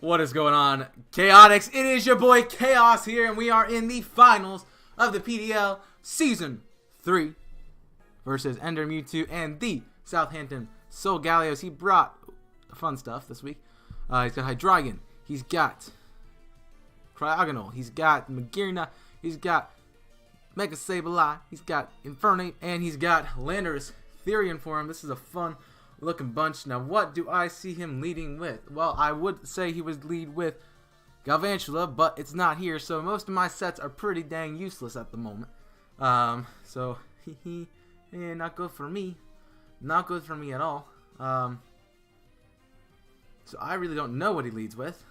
What is going on, Chaotix? It is your boy Chaos here, and we are in the finals of the PDL Season 3 versus Ender Mewtwo and the Southampton Solgaleos. He brought fun stuff this week. He's got Hydreigon, he's got Cryogonal, he's got Magearna, he's got Mega Sableye, he's got Infernape, and he's got Landorus Therian for him. This is a fun looking bunch. Now, what do I see him leading with? Well, I would say he would lead with Galvantula, but it's not here, so most of my sets are pretty dang useless at the moment. So, not good for me. Not good for me at all. So, I really don't know what he leads with.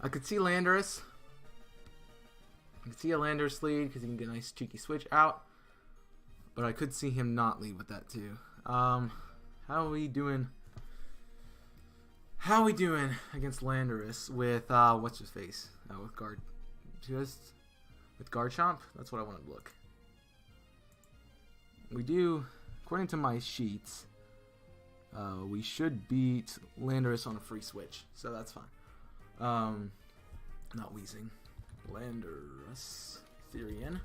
I could see Landorus. I could see a Landorus lead because he can get a nice cheeky switch out. But I could see him not lead with that too. How are we doing? How are we doing against Landorus with what's his face? With Garchomp? That's what I wanted to look. We do, according to my sheets, we should beat Landorus on a free switch, so that's fine. Not wheezing. Landorus Therian.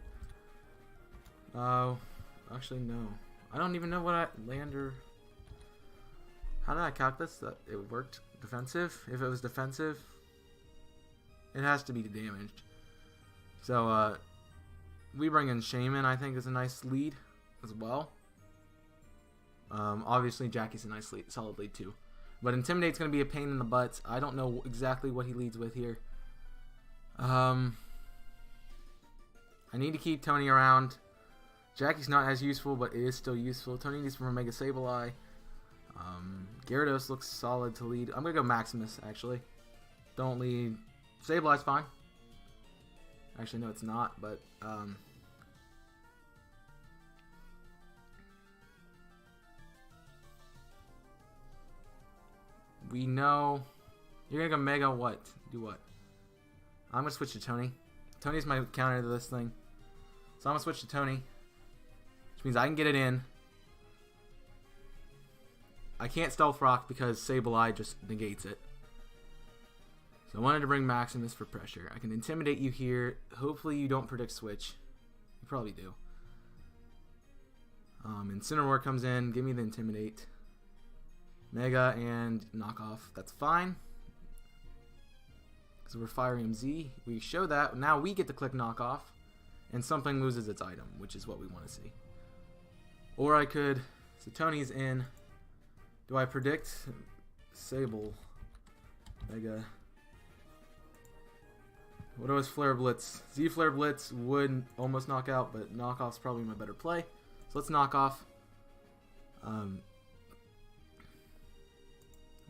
Actually, no. I don't even know what how did I calculate this? That it worked defensive? If it was defensive, it has to be damaged. So, we bring in Shaman, I think, is a nice lead as well. Obviously, Jackie's a nice lead, solid lead too. But Intimidate's going to be a pain in the butt. I don't know exactly what he leads with here. I need to keep Tony around. Jackie's not as useful, but it is still useful. Tony needs from Mega Sableye. Gyarados looks solid to lead. I'm going to go Maximus, actually. Don't lead. Sableye's fine. Actually, no, it's not, but... we know... You're going to go Mega what? Do what? I'm going to switch to Tony. Tony's my counter to this thing. So I'm going to switch to Tony. Means I can get it in. I can't Stealth Rock because Sableye just negates it. So I wanted to bring Maximus for pressure. I can Intimidate you here. Hopefully you don't predict Switch. You probably do. Incineroar comes in. Give me the Intimidate. Mega and Knockoff. That's fine. Because we're firing Z. We show that. Now we get to click Knockoff. And something loses its item, which is what we want to see. Or I could, so Tony's in. Do I predict Sable? Mega. What was Flare Blitz? Z Flare Blitz would almost knock out, but Knockoff's probably my better play. So let's knock off.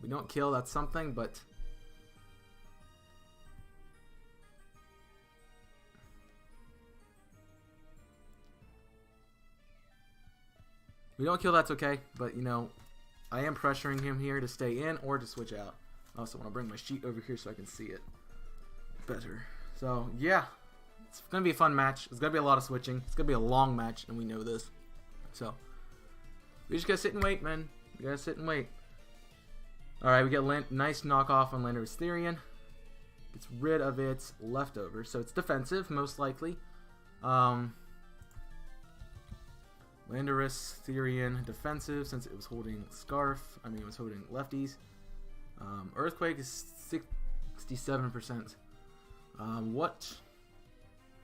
We don't kill, that's something, but... We don't kill, that's okay, but, you know, I am pressuring him here to stay in or to switch out. I also want to bring my sheet over here so I can see it better. So, yeah, it's going to be a fun match. It's going to be a lot of switching. It's going to be a long match, and we know this. So, we just got to sit and wait, man. We got to sit and wait. Alright, we get nice knockoff on Landorus Therian. Gets rid of its leftovers, so it's defensive, most likely. Landorus Therian defensive since it was holding Scarf. It was holding lefties. Earthquake is 67%. What?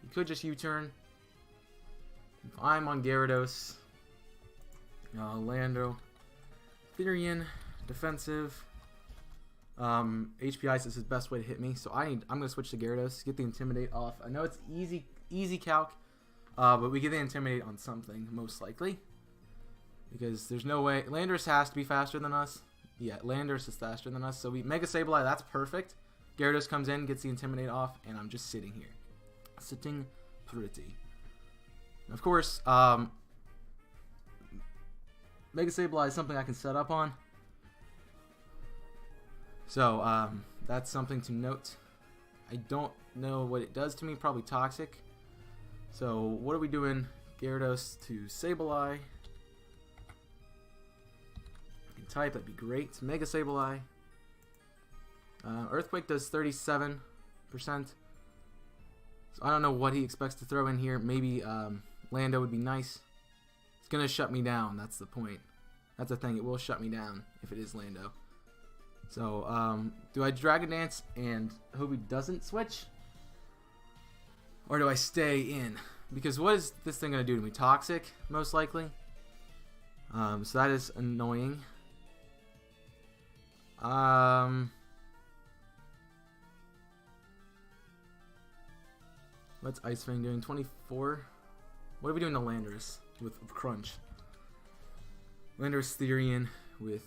You could just U-turn. If I'm on Gyarados, Lando Therian defensive. HP Ice is his best way to hit me, so I'm gonna switch to Gyarados. Get the Intimidate off. I know it's easy calc. But we get the Intimidate on something, most likely. Because there's no way... Landorus has to be faster than us. Yeah, Landorus is faster than us. So we Mega Sableye, that's perfect. Gyarados comes in, gets the Intimidate off, and I'm just sitting here. Sitting pretty. And of course, Mega Sableye is something I can set up on. So, that's something to note. I don't know what it does to me. Probably Toxic. So, what are we doing? Gyarados to Sableye. I can type, that'd be great. Mega Sableye. Earthquake does 37%. So I don't know what he expects to throw in here. Maybe Lando would be nice. It's going to shut me down. That's the point. That's the thing. It will shut me down if it is Lando. So, do I Dragon Dance and hope he doesn't switch? Or do I stay in? Because what is this thing going to do to me? Toxic, most likely. So that is annoying. What's Ice Fang doing? 24? What are we doing to Landorus with Crunch? Landorus Therian with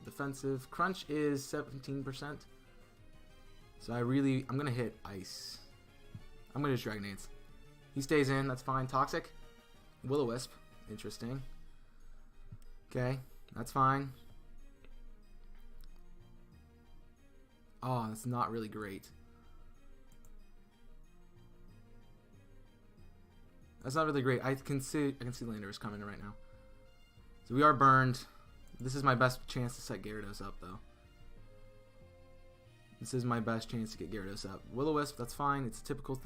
defensive. Crunch is 17%. So I'm going to hit Ice. I'm going to just Dragon Dance. He stays in. That's fine. Toxic. Will-O-Wisp. Interesting. Okay. That's fine. Oh, that's not really great. That's not really great. I can see Landorus coming right now. So we are burned. This is my best chance to set Gyarados up, though. This is my best chance to get Gyarados up. Will-O-Wisp, that's fine. It's a typical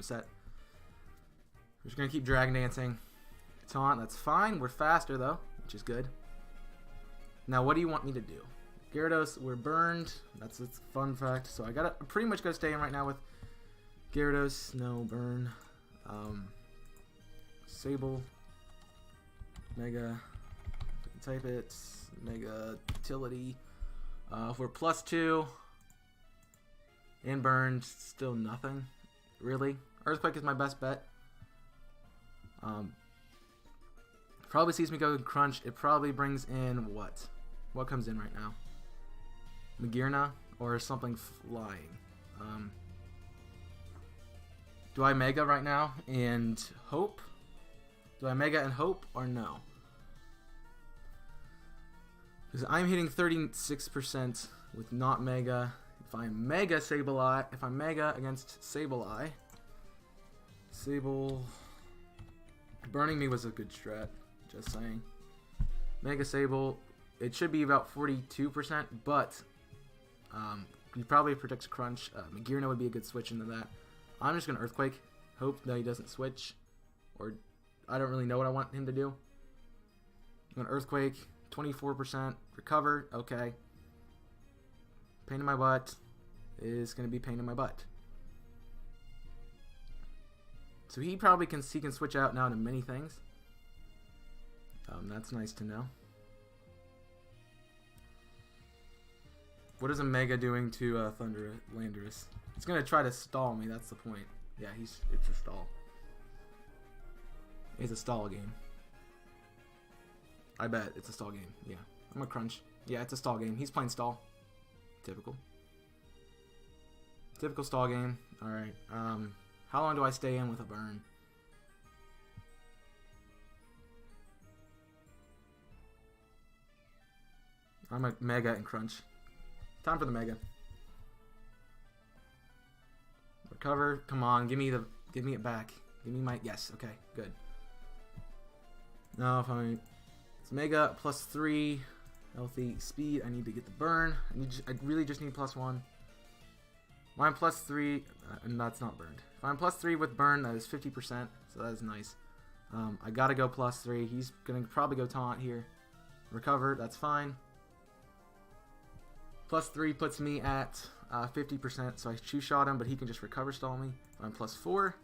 set. We're just going to keep Dragon Dancing. Taunt, that's fine. We're faster, though, which is good. Now, what do you want me to do? Gyarados, we're burned. That's a fun fact. So I pretty much got to stay in right now with Gyarados. No, burn. Sable. Mega. Type it. Mega Utility. If we're +2 and burned, still nothing. Really. Earthquake is my best bet. Probably sees me go Crunch. It probably brings in what? What comes in right now? Magearna or something flying. Do I Mega right now and hope? Do I Mega and hope or no? Because I'm hitting 36% with not Mega. If I'm Mega Sableye, if I'm Mega against Sableye, Sable burning me was a good strat. Just saying. Mega Sable, it should be about 42%, but he probably predicts Crunch. Magearna would be a good switch into that. I'm just gonna Earthquake. Hope that he doesn't switch, or I don't really know what I want him to do. I'm gonna Earthquake. 24%. Recover. Okay. Pain in my butt is going to be pain in my butt. So he probably can switch out now to many things. That's nice to know. What is a Mega doing to Landorus? It's going to try to stall me. That's the point. Yeah, it's a stall. It's a stall game. I bet it's a stall game. Yeah. I'm a Crunch. Yeah, it's a stall game. He's playing stall. Typical. Typical stall game. Alright. How long do I stay in with a burn? I'm a Mega and Crunch. Time for the Mega. Recover. Come on. Give me it back. Give me my... Yes. Okay. Good. Now if I... Mega +3 healthy speed. I need to get the burn. I really just need +1. I'm +3 and that's not burned. If I'm +3 with burn, that is 50%. So that is nice. I gotta go +3. He's gonna probably go taunt here. Recover. That's fine. +3 puts me at 50%. So I Chew Shot him, but he can just recover stall me. If I'm +4.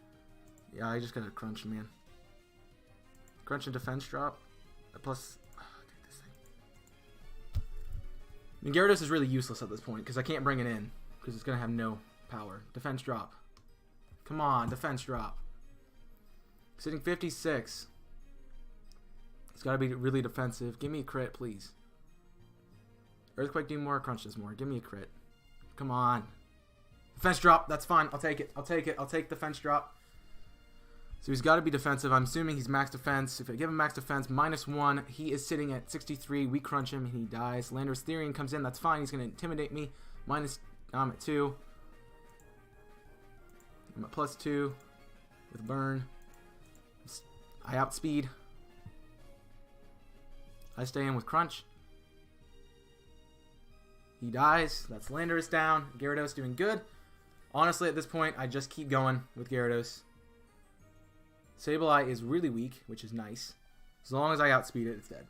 Yeah, I just gotta Crunch him, man. Crunch and defense drop. Plus, take this thing. I mean, Gyarados is really useless at this point because I can't bring it in because it's gonna have no power. Defense drop. Come on, defense drop. Sitting 56. It's gotta be really defensive. Give me a crit, please. Earthquake do more, Crunch does more. Give me a crit. Come on. Defense drop. That's fine. I'll take it. I'll take it. I'll take defense drop. So he's got to be defensive. I'm assuming he's max defense. If I give him max defense, -1, he is sitting at 63. We Crunch him and he dies. Landorus Therian comes in. That's fine. He's going to intimidate me. I'm at 2. I'm at +2 with burn. I outspeed. I stay in with Crunch. He dies. That's Landorus down. Gyarados doing good. Honestly, at this point, I just keep going with Gyarados. Sableye is really weak, which is nice. As long as I outspeed it, it's dead.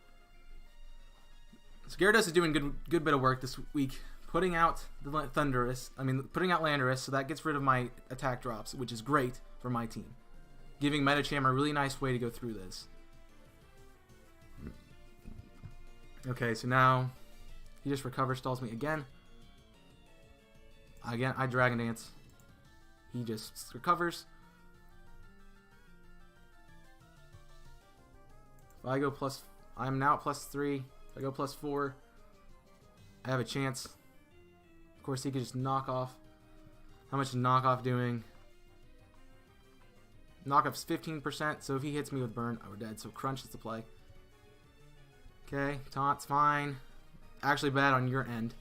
So Gyarados is doing good bit of work this week, putting out the putting out Landorus, so that gets rid of my attack drops, which is great for my team. Giving Medicham a really nice way to go through this. Okay, so now he just recover stalls me again. Again, I Dragon Dance. He just recovers. If I go plus, I'm now at +3. If I go +4, I have a chance. Of course, he could just knock off. How much is knockoff doing? Knockoff's 15%, so if he hits me with burn, we're dead. So crunch is the play. Okay, taunt's fine. Actually bad on your end.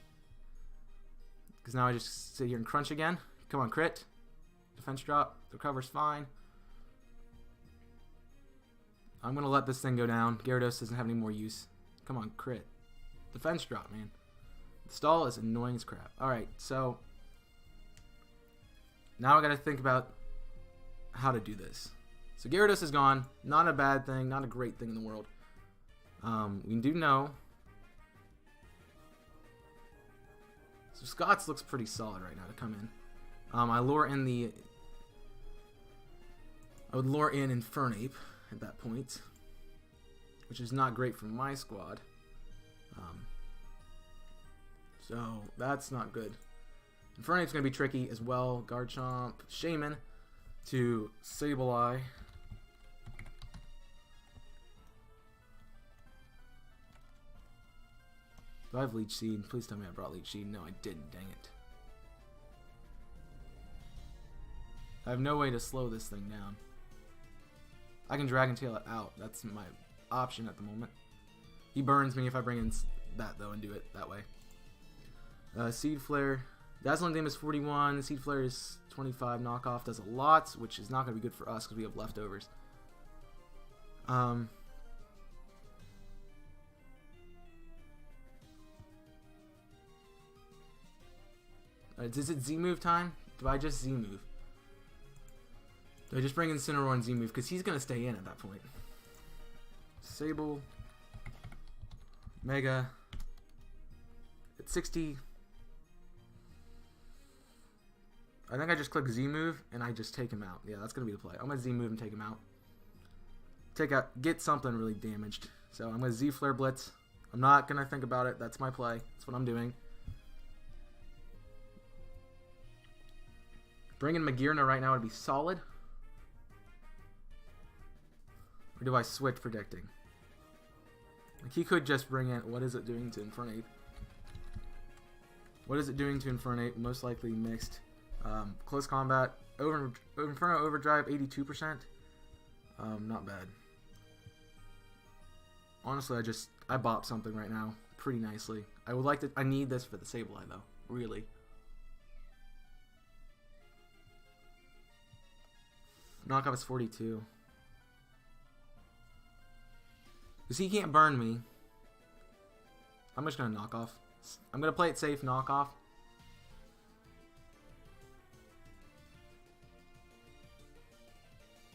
Because now I just sit here and crunch again. Come on, crit. Defense drop. The recover's fine. I'm going to let this thing go down. Gyarados doesn't have any more use. Come on, crit. Defense drop, man. The stall is annoying as crap. Alright, so now I got to think about how to do this. So Gyarados is gone. Not a bad thing. Not a great thing in the world. We do know. So Scott's looks pretty solid right now to come in. I would lure in Infernape at that point, which is not great for my squad. So that's not good. Infernape's going to be tricky as well. Garchomp, Shaman to Sableye. Do I have Leech Seed? Please tell me I brought Leech Seed. No, I didn't. Dang it. I have no way to slow this thing down. I can Dragon Tail it out. That's my option at the moment. He burns me if I bring in that, though, and do it that way. Seed Flare. Dazzling Gleam is 41. Seed Flare is 25. Knockoff does a lot, which is not going to be good for us because we have leftovers. Is it Z-move time? Do I just Z-move? Do I just bring in Incineroar and Z-move? Because he's going to stay in at that point. Sable. Mega. At 60. I think I just click Z-move and I just take him out. Yeah, that's going to be the play. I'm going to Z-move and take him out. Get something really damaged. So I'm going to Z-Flare Blitz. I'm not going to think about it. That's my play. That's what I'm doing. Bringing Magearna right now would be solid. Or do I switch predicting? Like he could just bring in... What is it doing to Infernape? What is it doing to Infernape? Most likely mixed. Close combat. Inferno Overdrive, 82%. Not bad. Honestly, I bop something right now pretty nicely. I would like to... I need this for the Sableye, though. Really. Knockoff is 42. Because he can't burn me. I'm just going to knock off. I'm going to play it safe, knock off.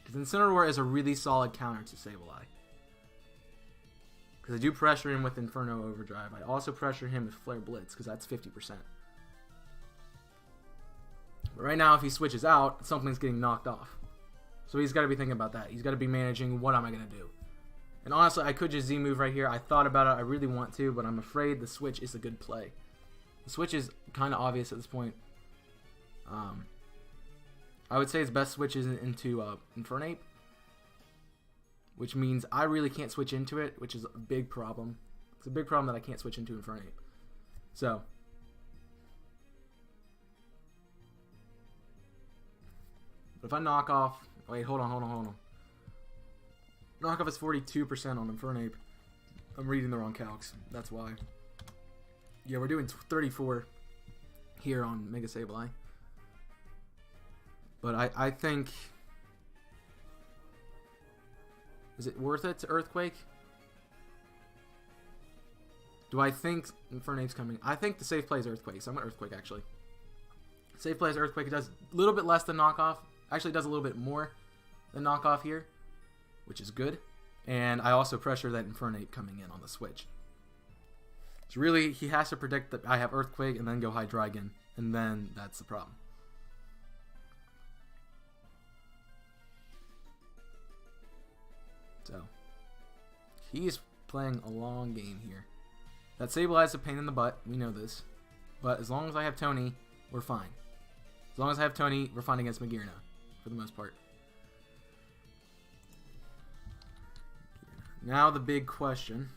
Because Incineroar is a really solid counter to Sableye. Because I do pressure him with Inferno Overdrive. I also pressure him with Flare Blitz, because that's 50%. But right now, if he switches out, something's getting knocked off. So he's got to be thinking about that. He's got to be managing what am I going to do. And honestly, I could just Z-move right here. I thought about it. I really want to, but I'm afraid the switch is a good play. The switch is kind of obvious at this point. I would say his best switch is into Infernape, which means I really can't switch into it, which is a big problem. It's a big problem that I can't switch into Infernape. So... But if I knock off... Wait, hold on. Knockoff is 42% on Infernape. I'm reading the wrong calcs. That's why. Yeah, we're doing 34 here on Mega Sableye. But I think... Is it worth it to Earthquake? Do I think Infernape's coming? I think the safe play is Earthquake, so I'm going to Earthquake, actually. Safe play is Earthquake. It does a little bit less than knockoff. Actually, it does a little bit more than knockoff here, which is good. And I also pressure that Infernape coming in on the switch. So really, he has to predict that I have Earthquake and then go Hydreigon, and then that's the problem. So, he's playing a long game here. That Sableye is a pain in the butt. We know this. But as long as I have Tony, we're fine. As long as I have Tony, we're fine against Magearna, for the most part. Now the big question.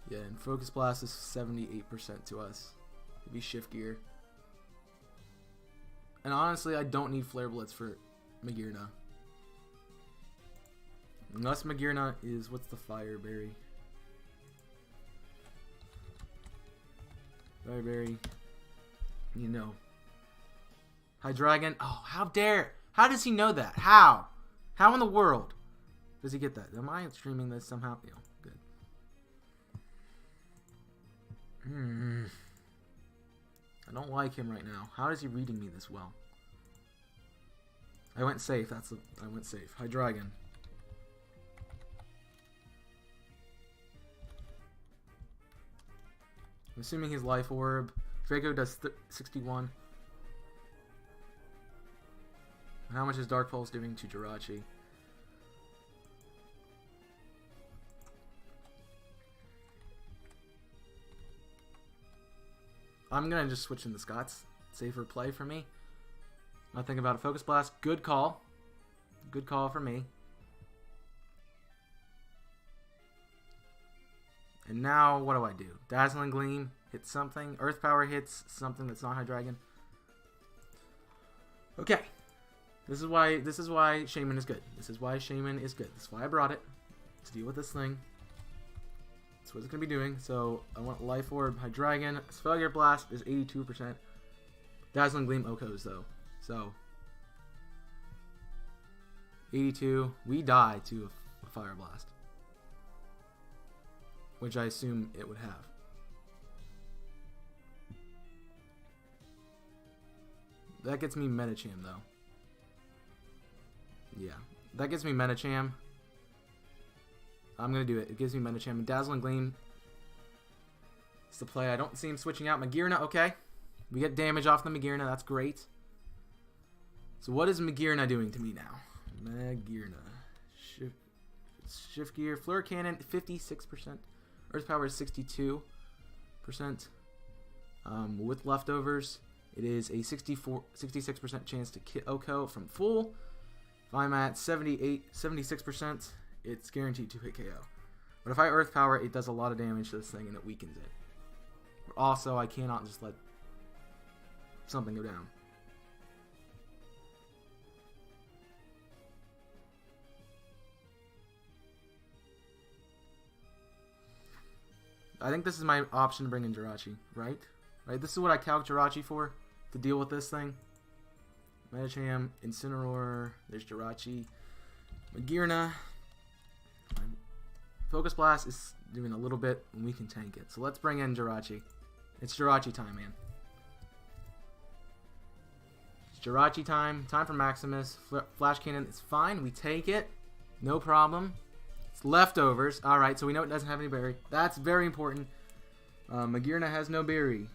Yeah, and Focus Blast is 78% to us. Maybe Shift Gear. And honestly, I don't need Flare Blitz for Magearna. Unless Magearna is, what's the Fire Berry? Fire Berry. You know. Hydreigon. Oh, how dare. How does he know that? How? How in the world does he get that? Am I streaming this somehow? Yeah, good. I don't like him right now. How is he reading me this well? I went safe. I went safe. Hydreigon. I'm assuming he's Life Orb. Draco does 61. How much is Dark Pulse doing to Jirachi? I'm going to just switch into Scott's. Safer play for me. Not thinking about it. Focus Blast. Good call. Good call for me. And now, what do I do? Dazzling Gleam hits something. Earth Power hits something that's not Hydreigon. Okay. This is why Shaman is good. This is why Shaman is good. This is why I brought it. To deal with this thing. That's what it's going to be doing. So, I want Life Orb, Hydreigon. Sphagar Blast is 82%. Dazzling Gleam Okos, though. So, 82. We die to a Fire Blast. Which I assume it would have. That gets me Medicham, though. Yeah. That gives me Medicham. I'm going to do it. It gives me Medicham. And Dazzling Gleam. It's the play. I don't see him switching out. Magearna, okay. We get damage off the Magearna. That's great. So what is Magearna doing to me now? Magearna. Shift Gear. Fleur Cannon, 56%. Earth Power is 62%. With leftovers, it is a 66% chance to hit Oko from full. If I'm at 76%, it's guaranteed to hit KO. But if I Earth Power, it does a lot of damage to this thing and it weakens it. But also, I cannot just let something go down. I think this is my option to bring in Jirachi, right? Right. This is what I calc Jirachi for, to deal with this thing. Medicham, Incineroar, there's Jirachi. Magearna. Focus Blast is doing a little bit, and we can tank it. So let's bring in Jirachi. It's Jirachi time, man. It's Jirachi time. Time for Maximus. Flash Cannon is fine. We take it. No problem. Leftovers. Alright, so we know it doesn't have any berry. That's very important. Magearna has no berry.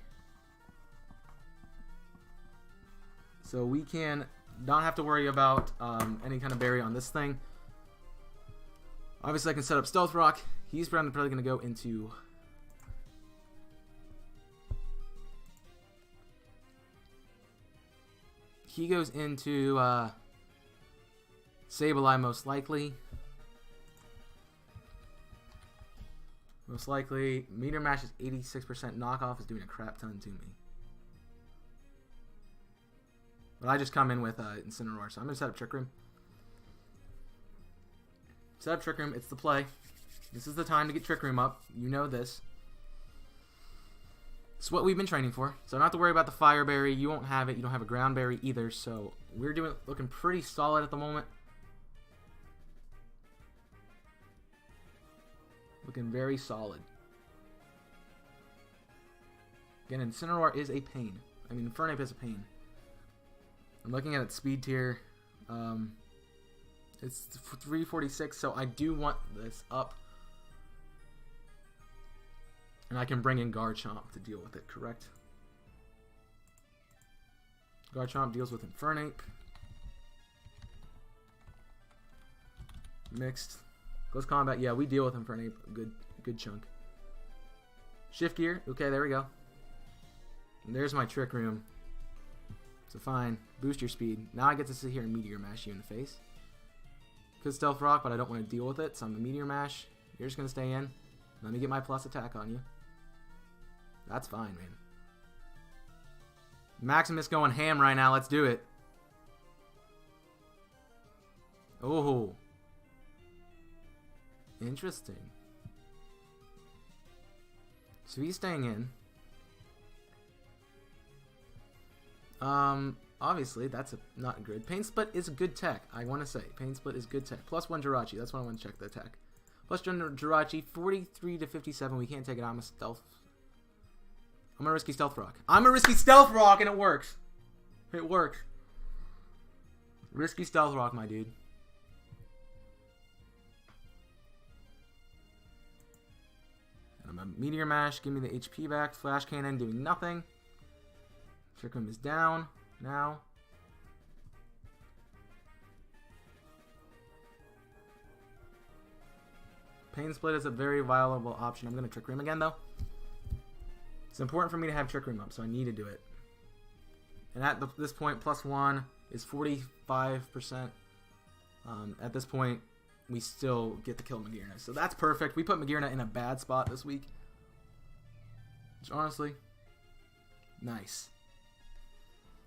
So we can not have to worry about any kind of berry on this thing. Obviously, I can set up Stealth Rock. He's probably going to go into... He goes into Sableye most likely. Most likely, Meteor Mash is 86%. Knockoff is doing a crap ton to me. But I just come in with Incineroar, so I'm going to set up Trick Room. Set up Trick Room. It's the play. This is the time to get Trick Room up. You know this. It's what we've been training for. So don't have to worry about the Fire Berry. You won't have it. You don't have a Ground Berry either. So we're looking pretty solid at the moment. Looking very solid. Again, Incineroar is a pain. I mean, Infernape is a pain. I'm looking at its speed tier. It's 346, so I do want this up. And I can bring in Garchomp to deal with it, correct? Garchomp deals with Infernape. Mixed. Close combat, yeah, we deal with Infernape a good chunk. Shift gear, okay, there we go. And there's my Trick Room. So fine, boost your speed. Now I get to sit here and Meteor Mash you in the face. Could Stealth Rock, but I don't want to deal with it, so I'm gonna Meteor Mash. You're just gonna stay in. Let me get my plus attack on you. That's fine, man. Maximus going ham right now, let's do it. Oh. Interesting. So he's staying in. Obviously, that's not good. Pain Split is a good tech, I want to say. Pain Split is good tech. Plus 1 Jirachi, that's what I want to check the attack. Plus 1 Jirachi, 43 to 57. We can't take it. I'm a risky Stealth Rock. I'm a risky Stealth Rock, and it works. It works. Risky Stealth Rock, my dude. And I'm a Meteor Mash. Give me the HP back. Flash Cannon doing nothing. Trick Room is down now. Pain Split is a very viable option. I'm going to Trick Room again, though. It's important for me to have Trick Room up, so I need to do it. And at this point, plus 1 is 45%. At this point, we still get to kill Magearna. So that's perfect. We put Magearna in a bad spot this week. Which, honestly, nice.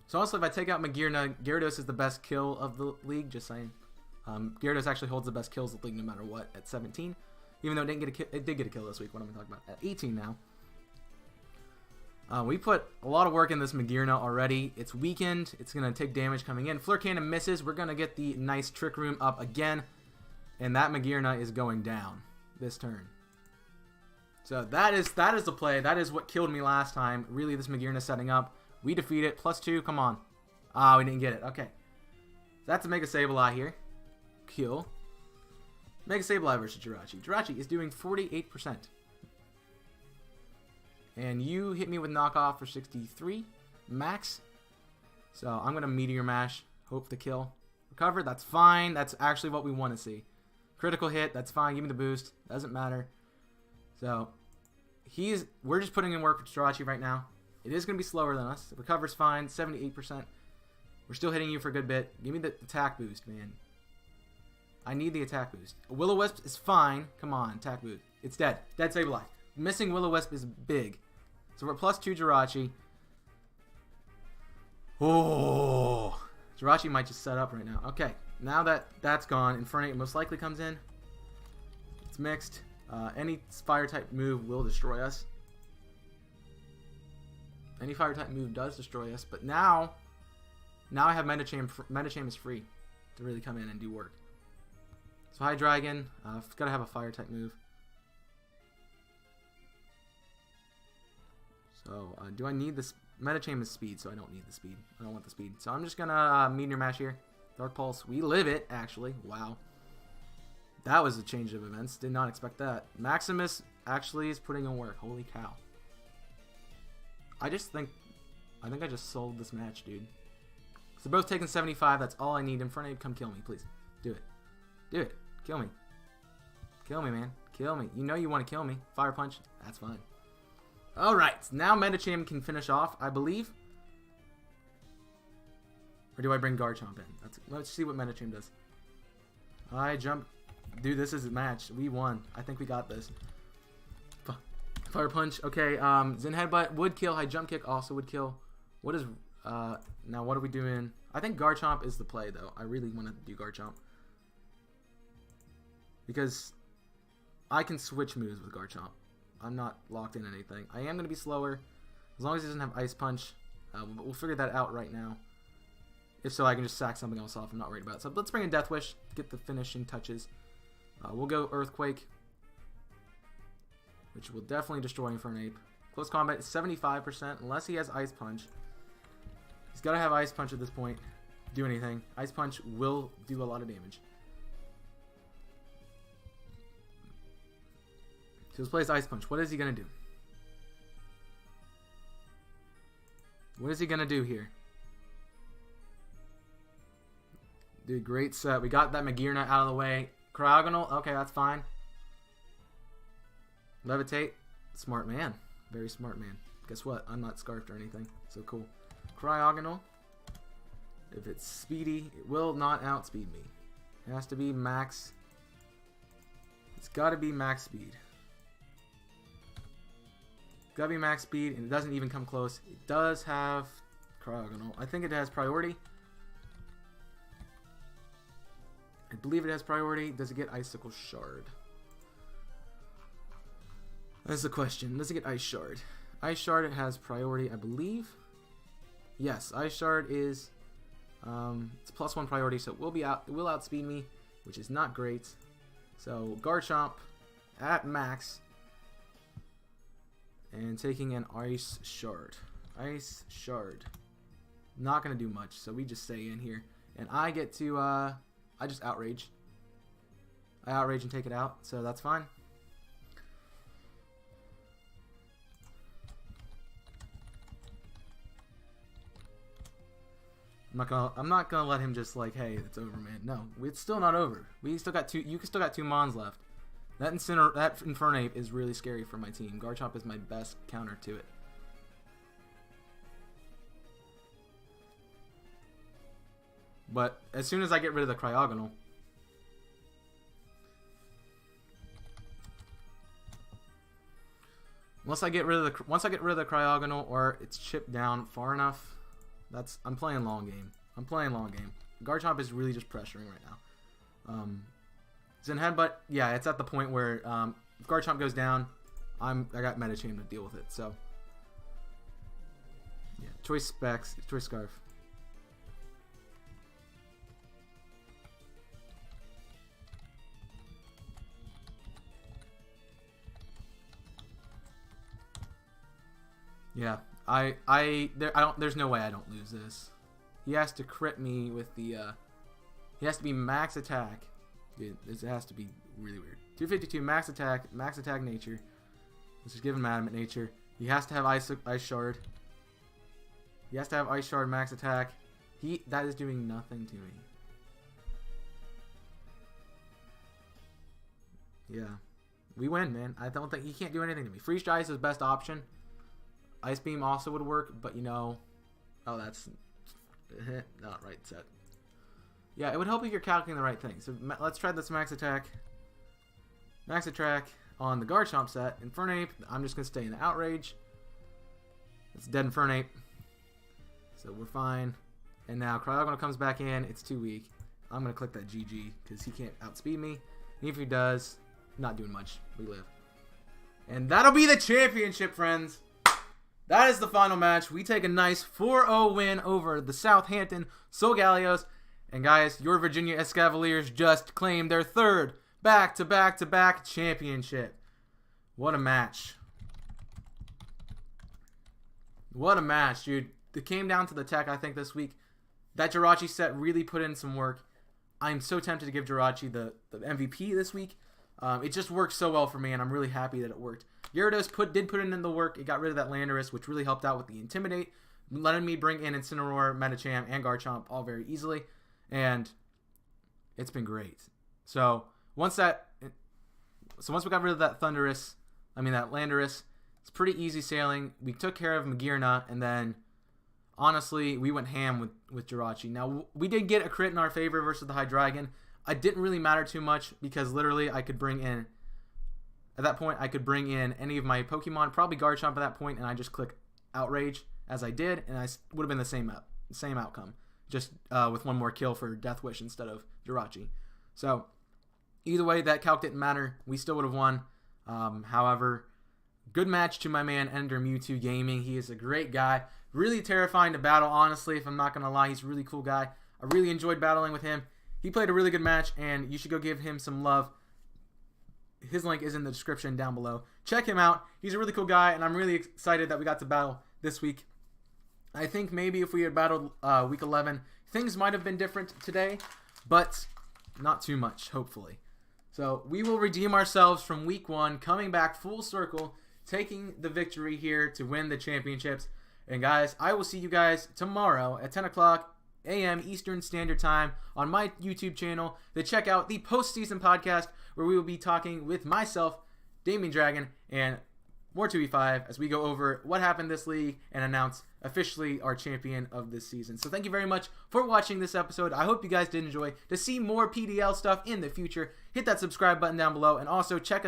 So honestly, if I take out Magearna, Gyarados is the best kill of the league, just saying. Gyarados actually holds the best kills of the league no matter what at 17. Even though it did get a kill this week. What am I talking about? At 18 now. We put a lot of work in this Magearna already. It's weakened. It's going to take damage coming in. Flare Cannon misses. We're going to get the nice Trick Room up again. And that Magearna is going down this turn. So that is the play. That is what killed me last time. Really, this Magearna setting up. We defeat it. Plus 2. Come on. Ah, we didn't get it. Okay. So that's a Mega Sableye here. Kill. Mega Sableye versus Jirachi. Jirachi is doing 48%. And you hit me with knockoff for 63 max. So I'm going to Meteor Mash. Hope to kill. Recover. That's fine. That's actually what we want to see. Critical hit. That's fine. Give me the boost. Doesn't matter. So we're just putting in work with Jirachi right now. It is going to be slower than us. Recover's fine. 78%. We're still hitting you for a good bit. Give me the attack boost, man. I need the attack boost. Will-O-Wisp is fine. Come on, attack boost. It's dead. Dead Sableye. Missing Will-O-Wisp is big. So we're plus 2 Jirachi. Oh, Jirachi might just set up right now. Okay, now that that's gone, Infernape most likely comes in. It's mixed. Any fire type move will destroy us. Any fire type move does destroy us, but now I have Medicham. Medicham is free to really come in and do work. So Hydreigon, gotta have a fire type move. So do I need this? Medicham is speed, so I don't need the speed. I don't want the speed. So I'm just gonna Meteor Mash here. Dark Pulse. We live it, actually. Wow. That was a change of events. Did not expect that. Maximus actually is putting in work. Holy cow. I think I just sold this match, dude. So they're both taking 75. That's all I need. Infernape, come kill me, please. Do it. Do it. Kill me. Kill me, man. Kill me. You know you want to kill me. Fire Punch. That's fine. Alright. Now Medicham can finish off, I believe. Or do I bring Garchomp in? Let's see what Medicham does. I jump. Dude, this is a match. We won. I think we got this. Fire Punch. Okay, Zen Headbutt would kill. High Jump Kick also would kill. What is... now, what are we doing? I think Garchomp is the play, though. I really want to do Garchomp. Because I can switch moves with Garchomp. I'm not locked in anything. I am going to be slower. As long as he doesn't have Ice Punch. But we'll figure that out right now. If so, I can just sack something else off. I'm not worried about it. So let's bring in Death Wish. Get the finishing touches. We'll go Earthquake. which will definitely destroy Infernape. Close combat is 75%, unless he has Ice Punch. He's got to have Ice Punch at this point. Do anything. Ice Punch will do a lot of damage. So let's play his Ice Punch. What is he going to do? What is he going to do here? Dude, great set. We got that Magearna out of the way. Cryogonal. Okay, that's fine. Levitate. Smart man. Very smart man. Guess what? I'm not scarfed or anything. So cool. Cryogonal. If it's speedy, it will not outspeed me. It has to be max. It's got to be max speed. Got to be max speed, and it doesn't even come close. It does have Cryogonal. I think it has priority. I believe it has priority. Does it get Icicle Shard? That's the question. Does it get Ice Shard? Ice Shard, it has priority, I believe. Yes, Ice Shard is it's +1 priority, so it will outspeed me, which is not great. So Garchomp at max and taking an Ice Shard. Ice Shard. Not gonna do much, so we just stay in here. And I get to I just Outrage. I Outrage and take it out, so that's fine. I'm not gonna let him just like, hey, it's over, man. No, it's still not over. We still got two. You still got 2 Mons left. That Infernape is really scary for my team. Garchomp is my best counter to it. But as soon as I get rid of the Cryogonal, once I get rid of the Cryogonal, or it's chipped down far enough. I'm playing long game. I'm playing long game. Garchomp is really just pressuring right now. Zen Headbutt, yeah, it's at the point where if Garchomp goes down, I got Medicham to deal with it. So yeah, Choice Specs, Choice Scarf. Yeah. There's no way I don't lose this. He has to crit me with the, he has to be max attack. Dude, this has to be really weird. 252 max attack nature. Let's just give him adamant nature. He has to have Ice Shard. He has to have Ice Shard max attack. That is doing nothing to me. Yeah. We win, man. I don't think, he can't do anything to me. Freeze Dry is his best option. Ice Beam also would work, but you know, oh, that's not right set. Yeah, it would help if you're calculating the right thing. So let's try this max attack. Max attack on the Garchomp set. Infernape, I'm just going to stay in the Outrage. It's dead Infernape. So we're fine. And now Cryogonal comes back in. It's too weak. I'm going to click that GG because he can't outspeed me. And if he does, not doing much. We live. And that'll be the championship, friends. That is the final match. We take a nice 4-0 win over the Southampton Solgaleos. And guys, your Virginia Escavaliers just claimed their 3rd back-to-back-to-back championship. What a match. What a match, dude. It came down to the tech, I think, this week. That Jirachi set really put in some work. I'm so tempted to give Jirachi the MVP this week. It just worked so well for me, and I'm really happy that it worked. Gyarados did put in the work. It got rid of that Landorus, which really helped out with the Intimidate, letting me bring in Incineroar, Medicham, and Garchomp all very easily. And it's been great. So once we got rid of that that Landorus, it's pretty easy sailing. We took care of Magearna, and then honestly, we went ham with Jirachi. Now, we did get a crit in our favor versus the Hydreigon. It didn't really matter too much because literally I could bring in, at that point, I could bring in any of my Pokemon, probably Garchomp at that point, and I just click Outrage as I did, and I would have been the same outcome, just with one more kill for Death Wish instead of Jirachi. So, either way, that calc didn't matter. We still would have won. However, good match to my man Ender Mewtwo Gaming. He is a great guy. Really terrifying to battle, honestly, if I'm not going to lie. He's a really cool guy. I really enjoyed battling with him. He played a really good match, and you should go give him some love. His link is in the description down below. check him out. He's a really cool guy, and I'm really excited that we got to battle this week. I think maybe if we had battled week 11, things might have been different today, but not too much, hopefully. So we will redeem ourselves from week 1, coming back full circle, taking the victory here to win the championships. And guys, I will see you guys tomorrow at 10 o'clock a.m. Eastern Standard Time on my YouTube channel to check out the postseason podcast where we will be talking with myself, Damien Dragon, and more 2v5 as we go over what happened this league and announce officially our champion of this season. So thank you very much for watching this episode. I hope you guys did enjoy. To see more PDL stuff in the future, hit that subscribe button down below, and also check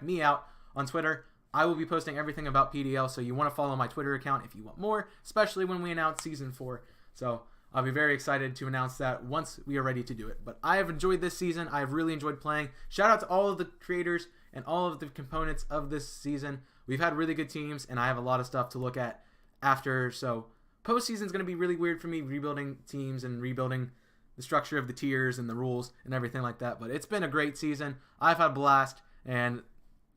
me out on Twitter. I will be posting everything about PDL, so you want to follow my Twitter account if you want more, especially when we announce Season 4. So I'll be very excited to announce that once we are ready to do it. But I have enjoyed this season. I have really enjoyed playing. Shout out to all of the creators and all of the components of this season. We've had really good teams, and I have a lot of stuff to look at after. So postseason is going to be really weird for me, rebuilding teams and rebuilding the structure of the tiers and the rules and everything like that. But it's been a great season. I've had a blast, and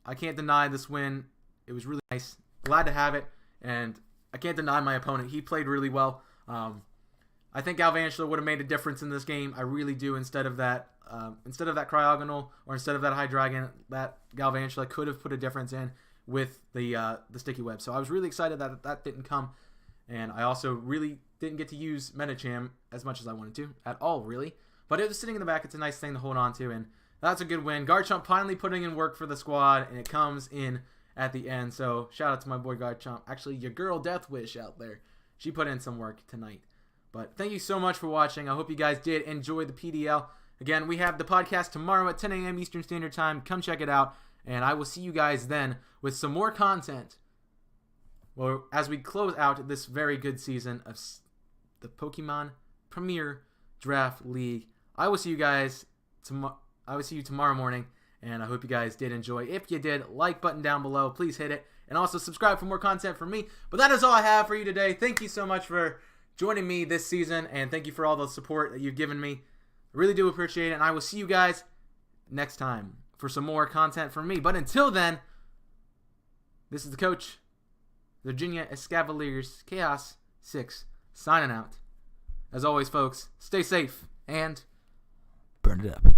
I can't deny this win. It was really nice. Glad to have it, and I can't deny my opponent. He played really well. I think Galvantula would have made a difference in this game. I really do. Instead of that Cryogonal or instead of that High Dragon, that Galvantula could have put a difference in with the sticky web. So I was really excited that that didn't come, and I also really didn't get to use Metacham as much as I wanted to at all, really. But it was sitting in the back. It's a nice thing to hold on to, and that's a good win. Garchomp finally putting in work for the squad, and it comes in at the end. So shout out to my boy Garchomp. Actually, your girl Death Wish out there. She put in some work tonight. But thank you so much for watching. I hope you guys did enjoy the PDL. Again, we have the podcast tomorrow at 10 a.m. Eastern Standard Time. Come check it out. And I will see you guys then with some more content. Well, as we close out this very good season of the Pokemon Premier Draft League. I will see you guys tomorrow morning. And I hope you guys did enjoy. If you did, like button down below. Please hit it. And also subscribe for more content from me. But that is all I have for you today. Thank you so much for joining me this season, and thank you for all the support that you've given me. I really do appreciate it, and I will see you guys next time for some more content from me. But until then, this is the coach, Virginia Escavaliers, Chaos 6, signing out. As always, folks, stay safe and burn it up.